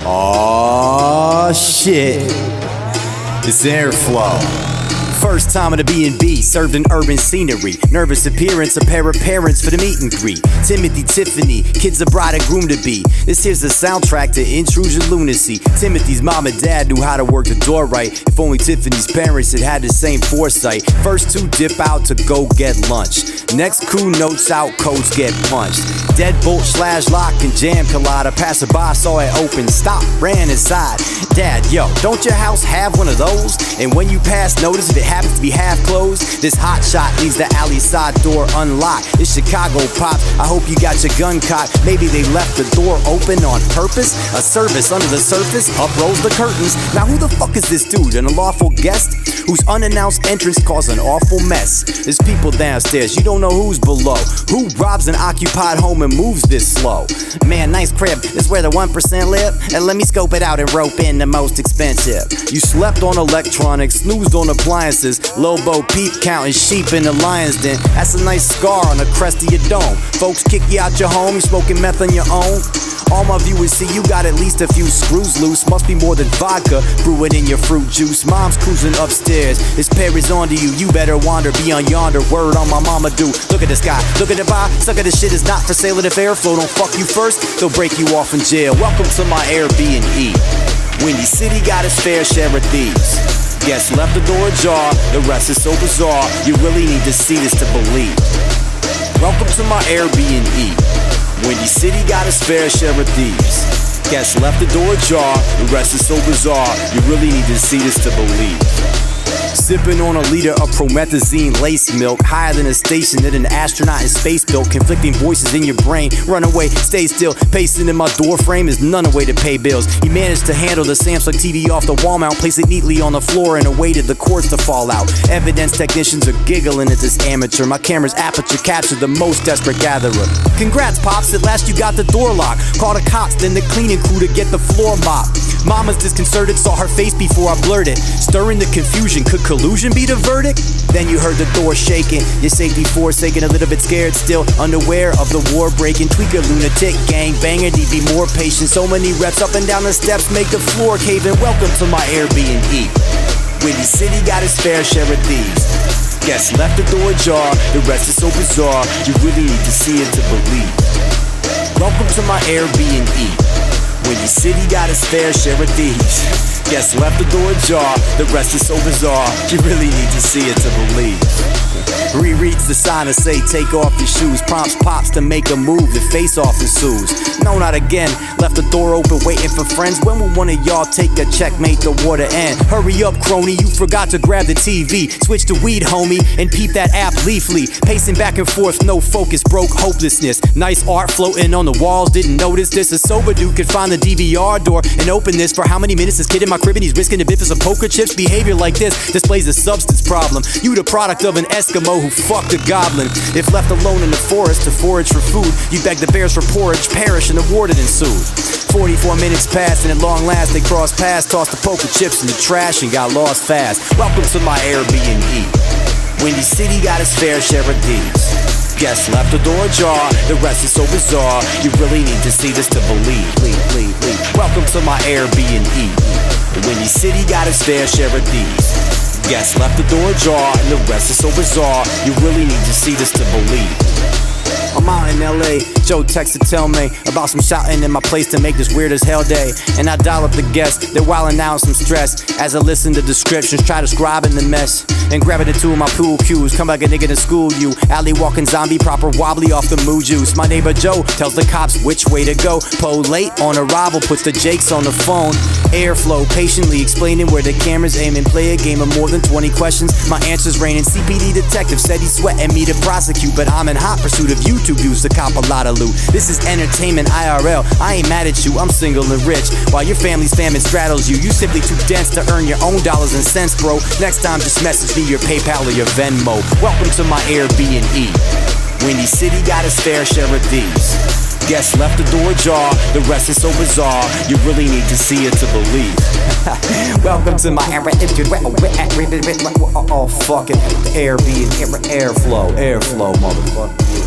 Oh shit, it's airflow. First time at a B&B, served in urban scenery. Nervous appearance, a pair of parents for the meet and greet. Timothy, Tiffany, kids a bride and groom to be. This here's the soundtrack to intrusion lunacy. Timothy's mom and dad knew how to work the door right. If only Tiffany's parents had had the same foresight. First two dip out to go get lunch. Next crew notes out, codes get punched. Deadbolt / lock and jam collider. Passerby saw it open, stopped, ran inside. Dad, yo, don't your house have one of those? And when you pass notice if it happens to be half closed, this hot shot leaves the alley side door unlocked. It's Chicago pops, I hope you got your gun cocked. Maybe they left the door open on purpose. A service under the surface, up rolls the curtains. Now who the fuck is this dude? An unlawful guest whose unannounced entrance caused an awful mess. There's people downstairs, you don't know who's below. Who robs an occupied home and moves this slow? Man, nice crib, this where the 1% live? And let me scope it out and rope in the most expensive. You slept on electronics, snoozed on appliances. Lobo peep counting sheep in the lion's den. That's a nice scar on the crest of your dome. Folks kick you out your home, you smoking meth on your own. All my viewers see you got at least a few screws loose. Must be more than vodka brewing in your fruit juice. Mom's cruising upstairs, this pair is onto you. You better wander beyond yonder, word on my mama do. Look at the sky, look at the vibe. Sucker, this shit is not for sale. And if airflow don't fuck you first, they'll break you off in jail. Welcome to my AirBnE. Windy City got its fair share of thieves. Guests left the door ajar, the rest is so bizarre. You really need to see this to believe. Welcome to my AirBnE. Windy City got its fair share of thieves. Guests left the door ajar, the rest is so bizarre. You really need to see this to believe. Sipping on a liter of promethazine lace milk, higher than a station that an astronaut in space built. Conflicting voices in your brain, run away, stay still. Pacing in my door frame is none a way to pay bills. He managed to handle the Samsung TV off the wall mount, place it neatly on the floor and awaited the cords to fall out. Evidence technicians are giggling at this amateur. My camera's aperture captured the most desperate gatherer. Congrats, Pops, at last you got the door locked. Call the cops, then the cleaning crew to get the floor mopped. Mama's disconcerted, saw her face before I blurted. Stirring the confusion, could collusion be the verdict? Then you heard the door shaking, your safety forsaken, a little bit scared still, unaware of the war breaking. Tweaker, lunatic, gang banger, need be more patient. So many reps up and down the steps make the floor cave in. Welcome to my AirBnE. Windy City got its fair share of thieves. Guests left the door ajar, the rest is so bizarre. You really need to see it to believe. Welcome to my AirBnE. Windy City got its fair share of thieves. Guests left the door ajar, the rest is so bizarre. You really need to see it to believe. Rereads the sign to say take off your shoes. Prompts Pops to make a move, the face off ensues. No, not again, left the door open waiting for friends. When will one of y'all take a checkmate the war to end? Hurry up, crony, you forgot to grab the TV. Switch to weed, homie, and peep that app Leafly. Pacing back and forth, no focus, broke hopelessness. Nice art floating on the walls, didn't notice this. A sober dude could find the DVR door and open this. For how many minutes this kid in my crib and he's risking a bit for some poker chips? Behavior like this displays a substance problem. You the product of an Eskimo who fucked a goblin. If left alone in the forest to forage for food, you beg the bears for porridge, perish, and a war that ensued. 44 minutes passed and at long last they crossed paths, tossed the poker chips in the trash and got lost fast. Welcome to my AirBnE. Windy City got its fair share of thieves. Guests left the door ajar, the rest is so bizarre. You really need to see this to believe. Welcome to my AirBnE. Windy City got its fair share of thieves. Guests left the door ajar, and the rest is so bizarre. You really need to see this to believe. I'm out in LA, Joe texted to tell me about some shouting in my place to make this weird as hell day. And I dial up the guests, they're wildin' out some stress. As I listen to descriptions, try describing the mess. And grabbing the two of my pool cues, come like a nigga to school you. Alley walking zombie, proper wobbly off the moo juice. My neighbor Joe tells the cops which way to go. Poe late on arrival, puts the Jakes on the phone. Airflow, patiently explaining where the camera's aiming. Play a game of more than 20 questions, my answer's raining. CPD detective said he's sweating me to prosecute, but I'm in hot pursuit of YouTube views to cop a lot of loot. This is entertainment IRL, I ain't mad at you, I'm single and rich. While your family's famine straddles you, you simply too dense to earn your own dollars and cents, bro. Next time just message me your PayPal or your Venmo. Welcome to my AirBnE. Windy City got its fair share of thieves. Guests left the door ajar, the rest is so bizarre. You really need to see it to believe. Welcome to my oh fuck it, AirBnE, airflow, motherfucker.